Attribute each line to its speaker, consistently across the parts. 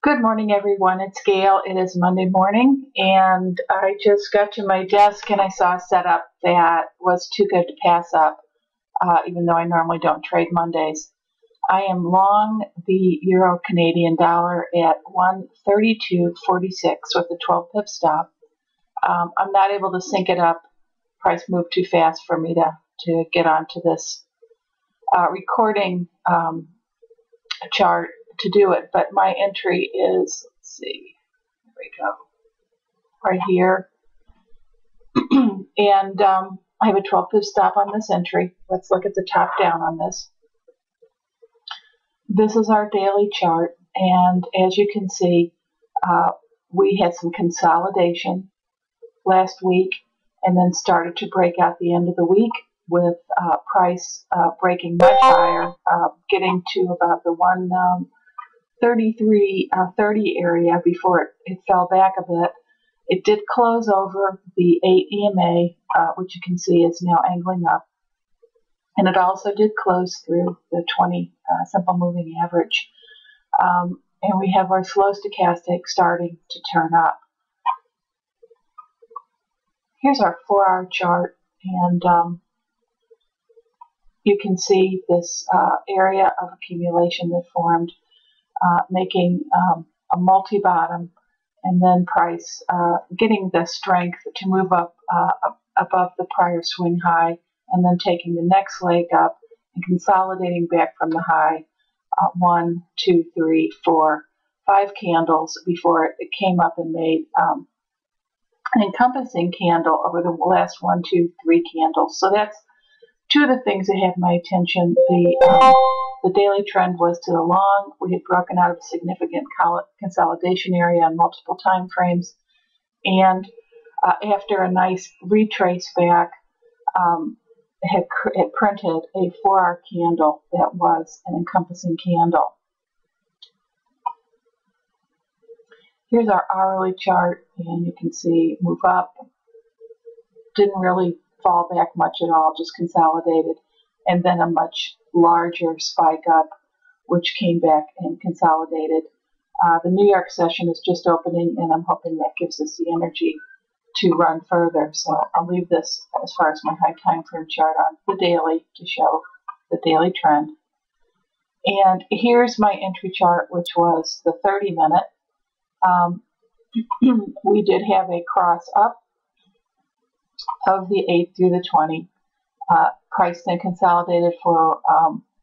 Speaker 1: Good morning, everyone. It's Gail. It is Monday morning, and I just got to my desk and I saw a setup that was too good to pass up, even though I normally don't trade Mondays. I am long the Euro Canadian dollar at 132.46 with a 12 pip stop. I'm not able to sync it up. Price moved too fast for me to get onto this recording chart to do it, but my entry is, let's see, there we go, right here. And I have a 12 pip stop on this entry. Let's look at the top down on this. This is our daily chart, and as you can see, we had some consolidation last week and then started to break out the end of the week with price breaking much higher, getting to about the 133.30 area before it fell back a bit. It did close over the 8 EMA, which you can see is now angling up. And it also did close through the 20 simple moving average. And we have our slow stochastic starting to turn up. Here's our 4-hour chart, and you can see this area of accumulation that formed, making a multi-bottom, and then price getting the strength to move up above the prior swing high, and then taking the next leg up and consolidating back from the high, 1, 2, 3, 4, 5 candles before it came up and made an encompassing candle over the last 1, 2, 3 candles. So that's two of the things that had my attention. The daily trend was to the long. We had broken out of a significant consolidation area on multiple time frames, and after a nice retrace back, had printed a 4-hour candle that was an encompassing candle. Here's our hourly chart, and you can see move up. Didn't really fall back much at all, just consolidated, and then a much larger spike up, which came back and consolidated. The New York session is just opening, and I'm hoping that gives us the energy to run further. So I'll leave this as far as my high time frame chart on the daily to show the daily trend. And here's my entry chart, which was the 30-minute. We did have a cross up of the 8 through the 20. Price then consolidated for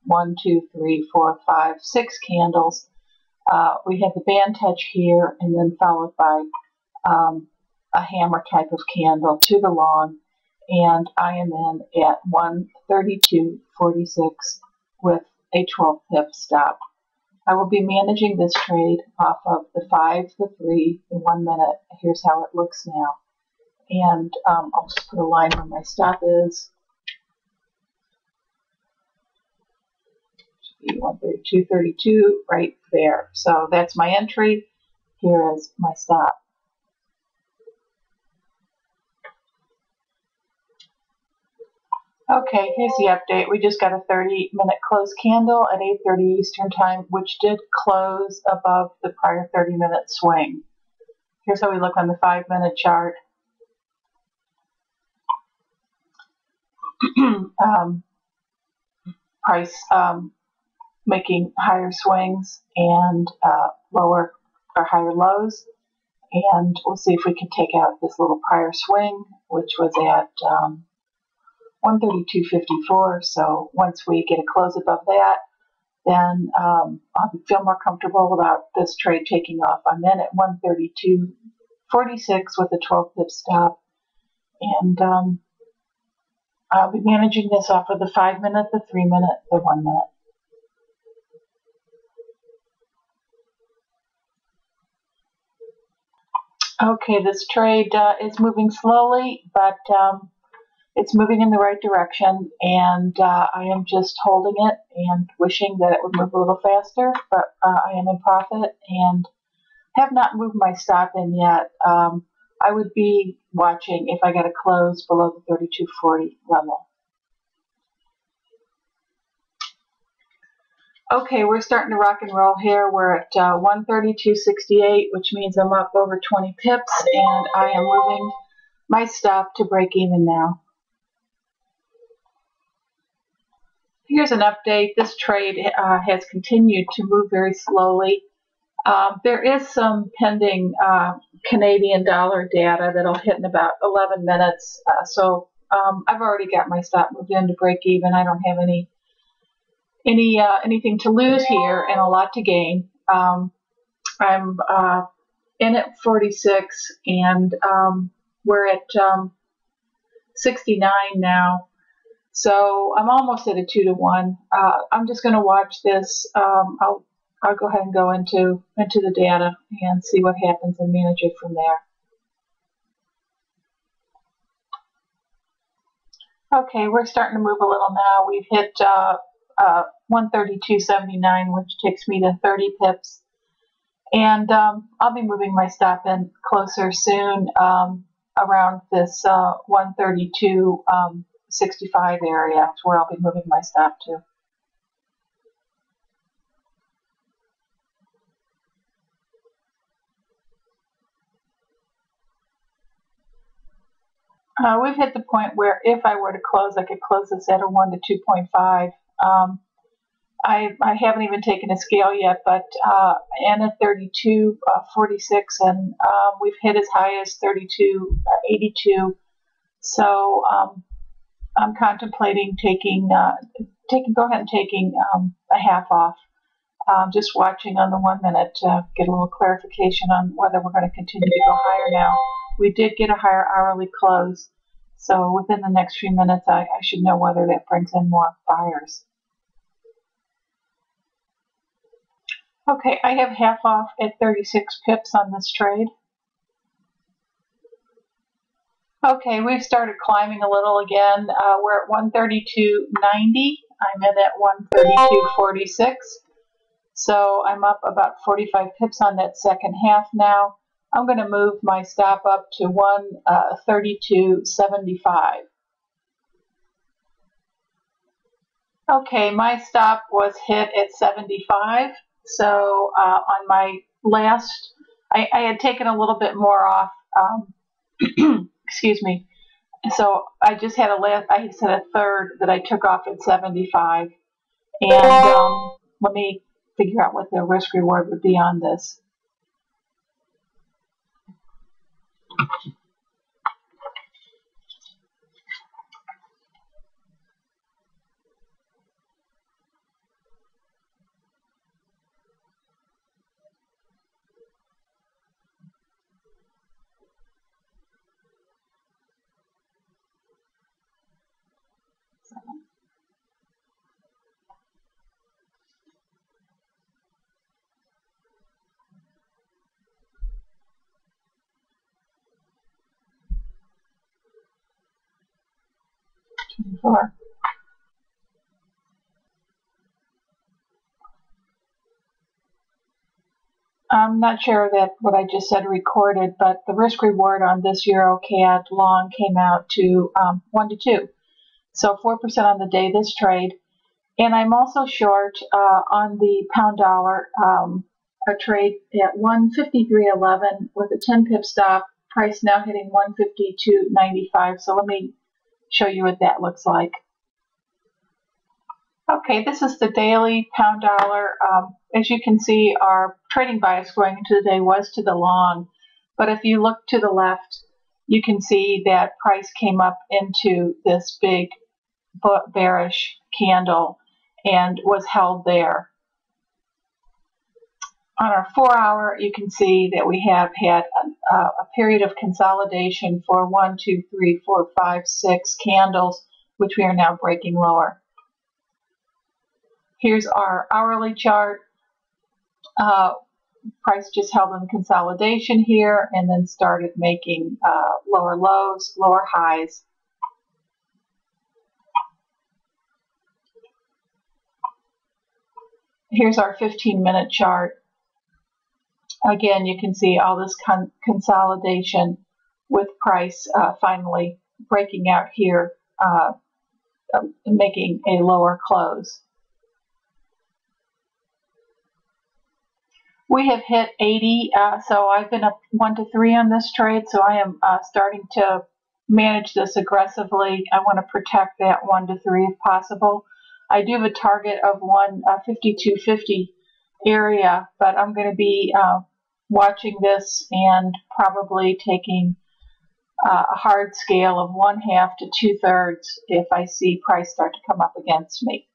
Speaker 1: 1, 2, 3, 4, 5, 6 candles. We had the band touch here, and then followed by a hammer type of candle to the long, and I am in at 132.46 with a 12 pip stop. I will be managing this trade off of the 5, the 3, the 1 minute. Here's how it looks now. And I'll just put a line where my stop is. Should be 132.32 right there. So that's my entry. Here is my stop. Okay, here's the update. We just got a 30-minute close candle at 8:30 Eastern Time, which did close above the prior 30-minute swing. Here's how we look on the 5-minute chart. Price making higher swings and lower or higher lows, and we'll see if we can take out this little prior swing, which was at 132.54. So once we get a close above that, then I'll feel more comfortable about this trade taking off. I'm in at 132.46 with a 12 pip stop, and I'll be managing this off of the 5-minute, the 3-minute, the 1 minute. Okay, this trade is moving slowly, but it's moving in the right direction, and I am just holding it and wishing that it would move a little faster, but I am in profit and have not moved my stop in yet. I would be watching if I got a close below the 32.40 level. Okay, we're starting to rock and roll here. We're at 132.68, which means I'm up over 20 pips, and I am moving my stop to break even now. Here's an update. This trade has continued to move very slowly. There is some pending Canadian dollar data that'll hit in about 11 minutes. So I've already got my stop moved in to break even. I don't have anything to lose here and a lot to gain. I'm in at 46, and we're at 69 now. So I'm almost at a 2-to-1. I'm just going to watch this. I'll go ahead and go into the data and see what happens and manage it from there. Okay, we're starting to move a little now. We've hit 132.79, which takes me to 30 pips. And I'll be moving my stop in closer soon around this 132.65 area. That's where I'll be moving my stop to. We've hit the point where if I were to close, I could close this at a 1 to 2.5. I haven't even taken a scale yet, but and at 32.46, and we've hit as high as 32.82. So I'm contemplating taking go ahead and taking a half off. Just watching on the 1 minute to get a little clarification on whether we're going to continue to go higher now. We did get a higher hourly close, so within the next few minutes I should know whether that brings in more buyers. Okay, I have half off at 36 pips on this trade. Okay, we've started climbing a little again. We're at 132.90. I'm in at 132.46. So I'm up about 45 pips on that second half now. I'm going to move my stop up to 132.75. Okay, my stop was hit at 75. So on my last, I had taken a little bit more off. Excuse me. So I just had I said a third that I took off at 75. And let me figure out what the risk reward would be on this. Sure. I'm not sure that what I just said recorded, but the risk reward on this E.Cad long came out to 1 to 2. So 4% on the day this trade. And I'm also short on the pound dollar, a trade at 153.11 with a 10 pip stop, price now hitting 152.95. So let me show you what that looks like. Okay, this is the daily pound dollar. As you can see, our trading bias going into the day was to the long, but if you look to the left, you can see that price came up into this big bearish candle and was held there. On our 4-hour, you can see that we have had a period of consolidation for 1, 2, 3, 4, 5, 6 candles, which we are now breaking lower. Here's our hourly chart. Price just held in consolidation here and then started making lower lows, lower highs. Here's our 15-minute chart. Again, you can see all this consolidation with price finally breaking out here, making a lower close. We have hit 80, so I've been up 1 to 3 on this trade, so I am starting to manage this aggressively. I want to protect that 1 to 3 if possible. I do have a target of 152.50 area, but I'm going to be watching this and probably taking a hard scale of 1/2 to 2/3 if I see price start to come up against me.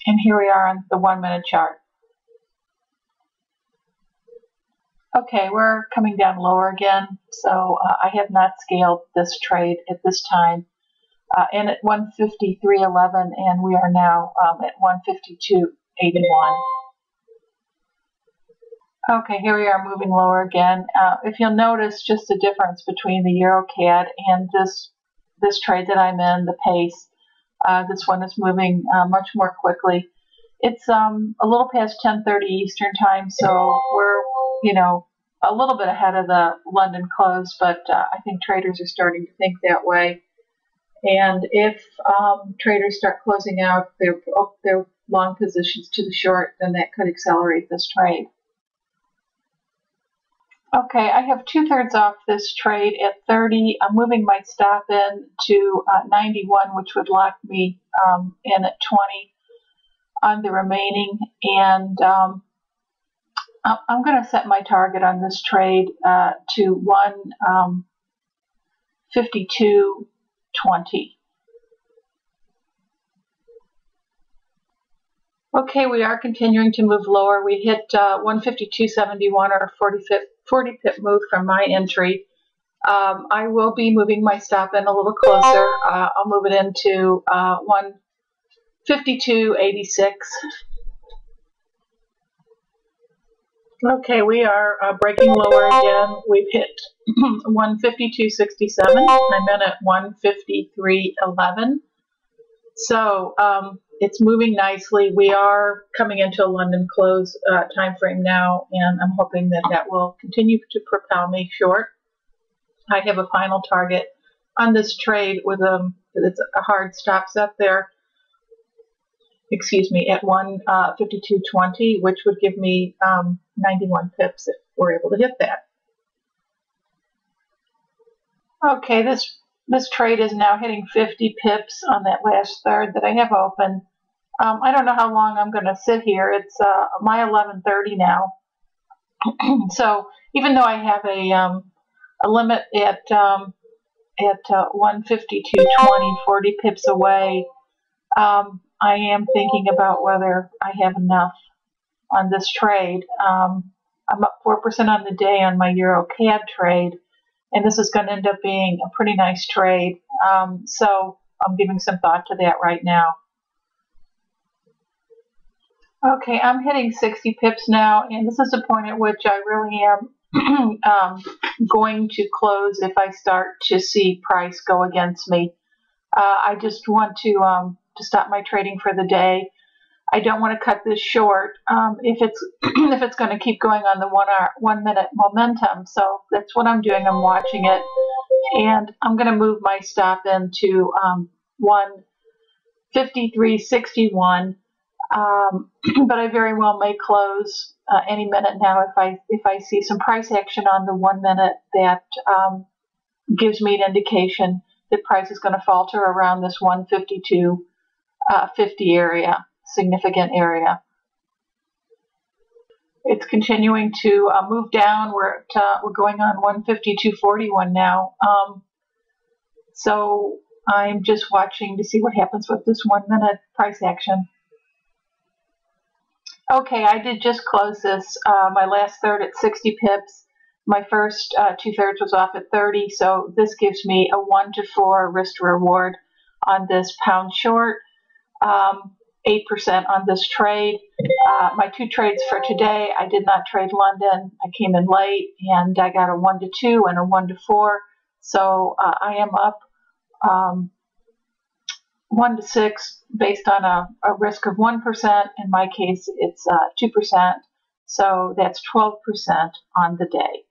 Speaker 1: And here we are on the 1 minute chart. Okay, we're coming down lower again, so I have not scaled this trade at this time. And at 153.11, and we are now at 152.81. Okay, here we are moving lower again. If you'll notice just the difference between the E.Cad and this trade that I'm in, the pace. This one is moving much more quickly. It's a little past 10:30 Eastern time, so we're, a little bit ahead of the London close, but I think traders are starting to think that way. And if traders start closing out their long positions to the short, then that could accelerate this trade. Okay, I have 2/3 off this trade at 30. I'm moving my stop in to 91, which would lock me in at 20 on the remaining. And I'm going to set my target on this trade to 152.20. Okay, we are continuing to move lower. We hit 152.71 or a 40 pip move from my entry. I will be moving my stop in a little closer. I'll move it into 152.86. Okay, we are breaking lower again. We've hit 152.67. I'm in at 153.11. So it's moving nicely. We are coming into a London close time frame now, and I'm hoping that that will continue to propel me short. I have a final target on this trade with it's a hard stop set there. Excuse me, at 152.20, which would give me 91 pips if we're able to hit that. Okay, this trade is now hitting 50 pips on that last third that I have open. I don't know how long I'm going to sit here. It's my 11:30 now. So even though I have a limit at 152.20, 40 pips away, I am thinking about whether I have enough on this trade. I'm up 4% on the day on my E.Cad trade, and this is going to end up being a pretty nice trade. So I'm giving some thought to that right now. Okay, I'm hitting 60 pips now, and this is the point at which I really am going to close if I start to see price go against me. I just want to stop my trading for the day. I don't want to cut this short if it's going to keep going on the 1 minute momentum. So that's what I'm doing. I'm watching it, and I'm going to move my stop into 153.61. But I very well may close any minute now if I see some price action on the 1 minute that gives me an indication that price is going to falter around this 152.50 area, significant area. It's continuing to move down. We're going on 152.41 now. So I'm just watching to see what happens with this 1 minute price action. Okay, I did just close this, my last third at 60 pips. My first 2/3 was off at 30, so this gives me a 1 to 4 risk to reward on this pound short, 8% on this trade. My 2 trades for today, I did not trade London. I came in late, and I got a 1 to 2 and a 1 to 4. So I am up 1 to 6 based on a risk of 1%. In my case, it's 2%. So that's 12% on the day.